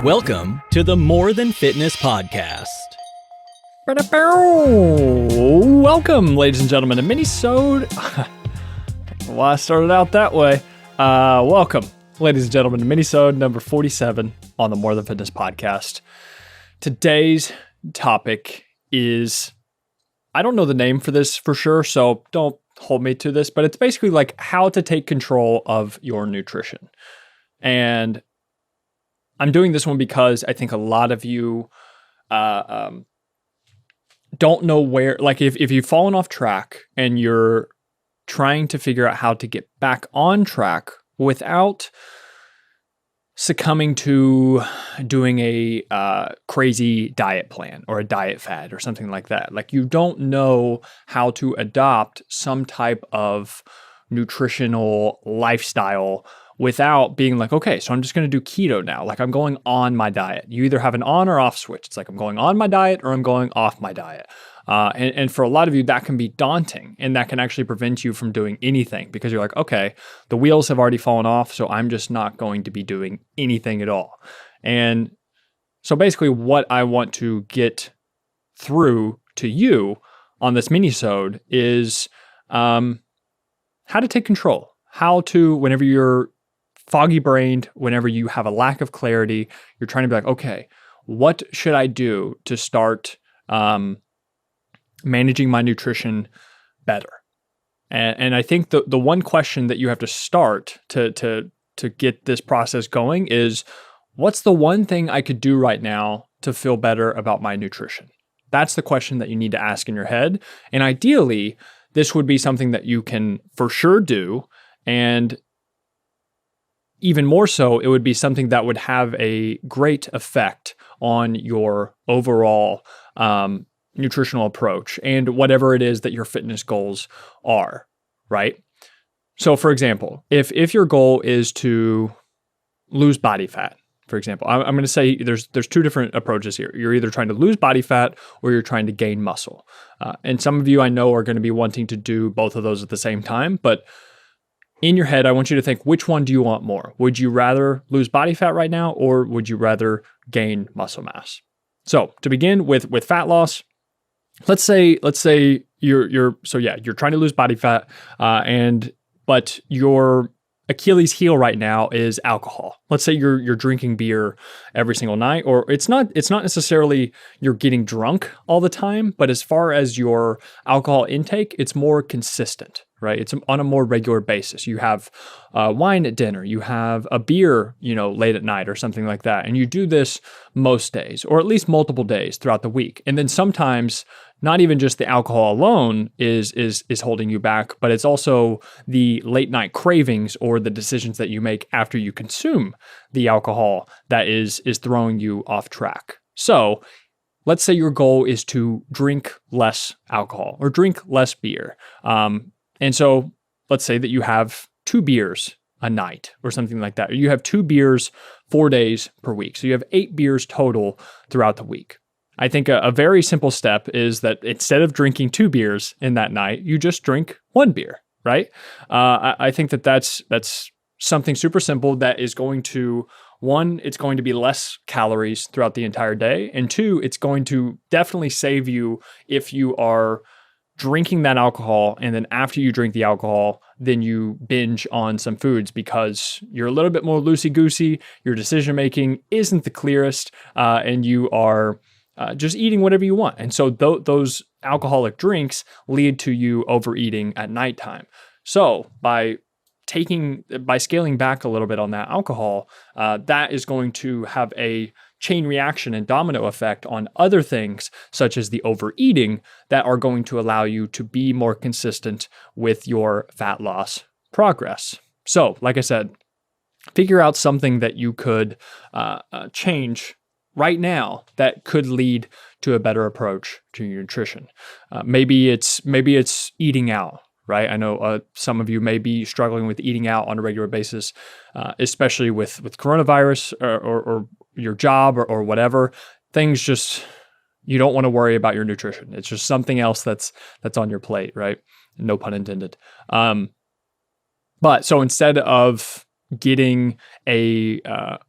Welcome to the More Than Fitness podcast. Welcome, ladies and gentlemen, to Minisode. Why I started out that way. Welcome, ladies and gentlemen, to Minisode number 47 on the More Than Fitness podcast. Today's topic is, I don't know the name for this for sure, so don't hold me to this, but it's basically like how to take control of your nutrition. And I'm doing this one because I think a lot of you don't know where, like if you've fallen off track and you're trying to figure out how to get back on track without succumbing to doing a crazy diet plan or a diet fad or something like that. Like you don't know how to adopt some type of nutritional lifestyle without being like, okay, so I'm just going to do keto now. Like I'm going on my diet. You either have an on or off switch. It's like I'm going on my diet or I'm going off my diet. And for a lot of you, that can be daunting and that can actually prevent you from doing anything because you're like, okay, the wheels have already fallen off, so I'm just not going to be doing anything at all. And so basically what I want to get through to you on this minisode is how to take control, how to, whenever you're foggy brained, whenever you have a lack of clarity, you're trying to be like, okay, what should I do to start managing my nutrition better? And I think the one question that you have to start to get this process going is, what's the one thing I could do right now to feel better about my nutrition? That's the question that you need to ask in your head. And ideally, this would be something that you can for sure do. And even more so, it would be something that would have a great effect on your overall nutritional approach and whatever it is that your fitness goals are, right? So for example, if your goal is to lose body fat, for example, I'm going to say there's two different approaches here. You're either trying to lose body fat or you're trying to gain muscle. And some of you I know are going to be wanting to do both of those at the same time, but in your head, I want you to think, which one do you want more? Would you rather lose body fat right now or would you rather gain muscle mass? So to begin with fat loss, let's say you're trying to lose body fat, but your Achilles heel right now is alcohol. Let's say you're drinking beer every single night, or it's not necessarily you're getting drunk all the time, but as far as your alcohol intake, it's more consistent, right? It's on a more regular basis. You have wine at dinner, you have a beer, late at night or something like that. And you do this most days, or at least multiple days throughout the week. And then sometimes not even just the alcohol alone is holding you back, but it's also the late night cravings or the decisions that you make after you consume the alcohol that is throwing you off track. So let's say your goal is to drink less alcohol or drink less beer. And so let's say that you have 2 beers a night or something like that. Or you have 2 beers 4 days per week. So you have 8 beers total throughout the week. I think a very simple step is that instead of drinking 2 beers in that night, you just drink 1 beer, right? I think that's something super simple that is going to, 1, it's going to be less calories throughout the entire day. And 2, it's going to definitely save you if you are drinking that alcohol, and then after you drink the alcohol, then you binge on some foods because you're a little bit more loosey-goosey, your decision-making isn't the clearest, and you are just eating whatever you want. And so those alcoholic drinks lead to you overeating at nighttime. So by scaling back a little bit on that alcohol, that is going to have a chain reaction and domino effect on other things, such as the overeating, that are going to allow you to be more consistent with your fat loss progress. So, like I said, figure out something that you could change right now that could lead to a better approach to your nutrition. Maybe it's eating out. Right? I know some of you may be struggling with eating out on a regular basis, especially with coronavirus or your job or whatever. Things just, you don't want to worry about your nutrition. It's just something else that's on your plate, right? No pun intended. But so instead of getting a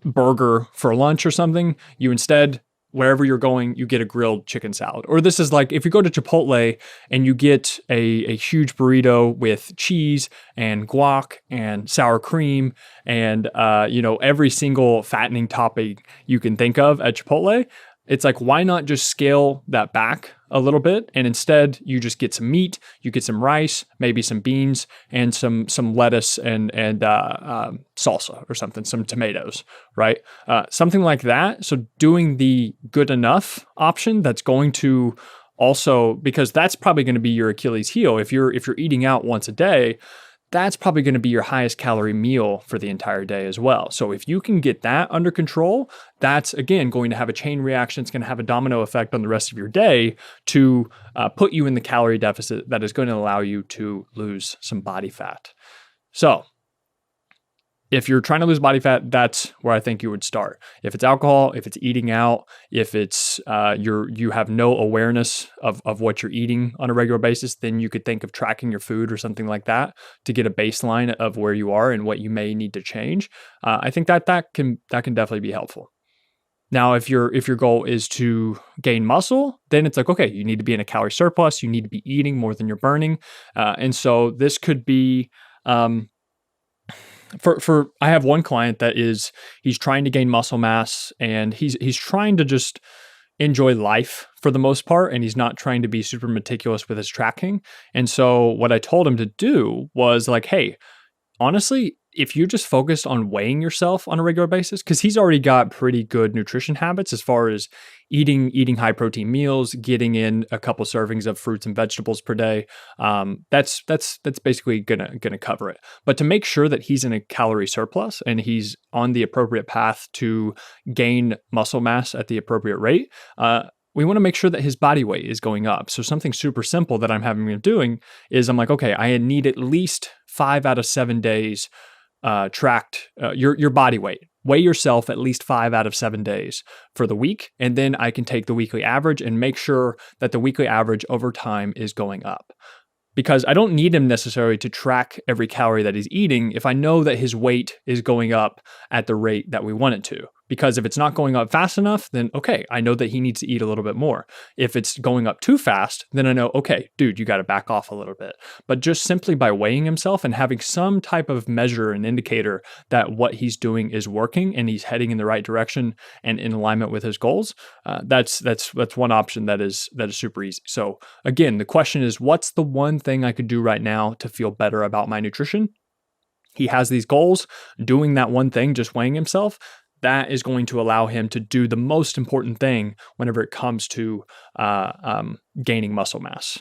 burger for lunch or something. You instead, wherever you're going, you get a grilled chicken salad. Or this is like if you go to Chipotle and you get a huge burrito with cheese and guac and sour cream and every single fattening topping you can think of at Chipotle. It's like, why not just scale that back a little bit? And instead, you just get some meat, you get some rice, maybe some beans, and some lettuce and salsa or something, some tomatoes, right? Something like that. So doing the good enough option that's going to also, because that's probably going to be your Achilles heel. If you're eating out once a day, that's probably going to be your highest calorie meal for the entire day as well. So if you can get that under control, that's again going to have a chain reaction. It's going to have a domino effect on the rest of your day to put you in the calorie deficit that is going to allow you to lose some body fat. So if you're trying to lose body fat, that's where I think you would start. If it's alcohol, if it's eating out, if it's you have no awareness of what you're eating on a regular basis, then you could think of tracking your food or something like that to get a baseline of where you are and what you may need to change. I think that can definitely be helpful. Now, if your goal is to gain muscle, then it's like, okay, you need to be in a calorie surplus. You need to be eating more than you're burning, and so this could be. For I have one client that he's trying to gain muscle mass and he's trying to just enjoy life for the most part, and he's not trying to be super meticulous with his tracking. And so what I told him to do was like, hey, honestly, if you just focused on weighing yourself on a regular basis, because he's already got pretty good nutrition habits as far as eating high protein meals, getting in a couple servings of fruits and vegetables per day, that's basically gonna cover it. But to make sure that he's in a calorie surplus and he's on the appropriate path to gain muscle mass at the appropriate rate, we want to make sure that his body weight is going up. So something super simple that I'm having him doing is I'm like, okay, I need at least 5 out of 7 days tracked your body weight. Weigh yourself at least 5 out of 7 days for the week, and then I can take the weekly average and make sure that the weekly average over time is going up. Because I don't need him necessarily to track every calorie that he's eating if I know that his weight is going up at the rate that we want it to. Because if it's not going up fast enough, then okay, I know that he needs to eat a little bit more. If it's going up too fast, then I know, okay, dude, you got to back off a little bit. But just simply by weighing himself and having some type of measure and indicator that what he's doing is working and he's heading in the right direction and in alignment with his goals, that's one option that is super easy. So again, the question is, what's the one thing I could do right now to feel better about my nutrition? He has these goals. Doing that one thing, just weighing himself, that is going to allow him to do the most important thing whenever it comes to gaining muscle mass.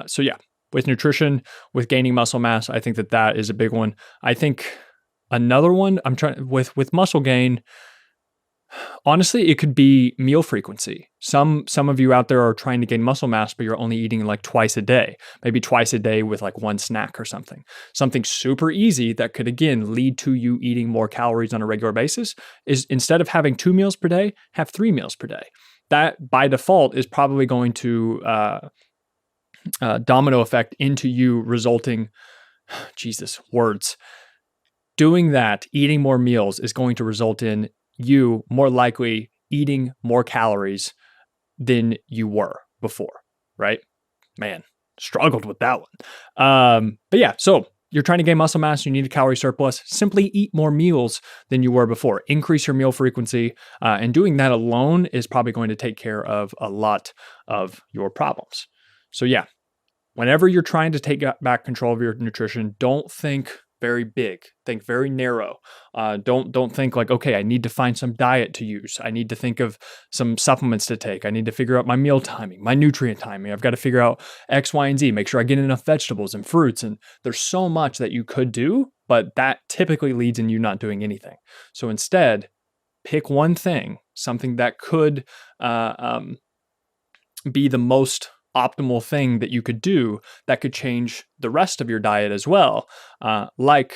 So yeah, with nutrition, with gaining muscle mass, I think that is a big one. I think another one I'm trying with muscle gain, honestly, it could be meal frequency. Some of you out there are trying to gain muscle mass, but you're only eating like twice a day, maybe twice a day with like one snack or something. Something super easy that could, again, lead to you eating more calories on a regular basis is instead of having 2 meals per day, have 3 meals per day. That by default is probably going to domino effect into you resulting, doing that, eating more meals is going to result in you more likely eating more calories than you were before, right? Man, struggled with that one. But yeah, so you're trying to gain muscle mass, you need a calorie surplus, simply eat more meals than you were before. Increase your meal frequency, and doing that alone is probably going to take care of a lot of your problems. So yeah, whenever you're trying to take back control of your nutrition, don't think very big, think very narrow. Don't think like, okay, I need to find some diet to use. I need to think of some supplements to take. I need to figure out my meal timing, my nutrient timing. I've got to figure out X, Y, and Z, make sure I get enough vegetables and fruits. And there's so much that you could do, but that typically leads in you not doing anything. So instead, pick one thing, something that could be the most optimal thing that you could do that could change the rest of your diet as well. Like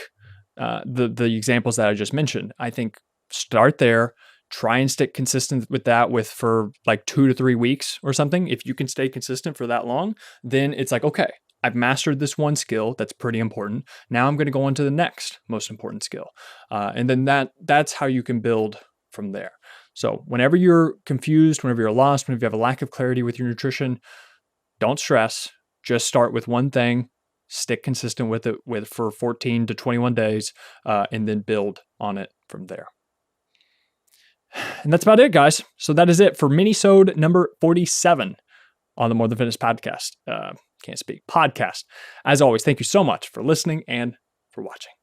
the examples that I just mentioned. I think start there, try and stick consistent with that for like 2 to 3 weeks or something. If you can stay consistent for that long, then it's like, okay, I've mastered this one skill that's pretty important. Now I'm going to go on to the next most important skill. And then that's how you can build from there. So whenever you're confused, whenever you're lost, whenever you have a lack of clarity with your nutrition, don't stress. Just start with one thing, stick consistent with it for 14 to 21 days, and then build on it from there. And that's about it, guys. So that is it for Minisode number 47 on the More Than Fitness podcast. Podcast. As always, thank you so much for listening and for watching.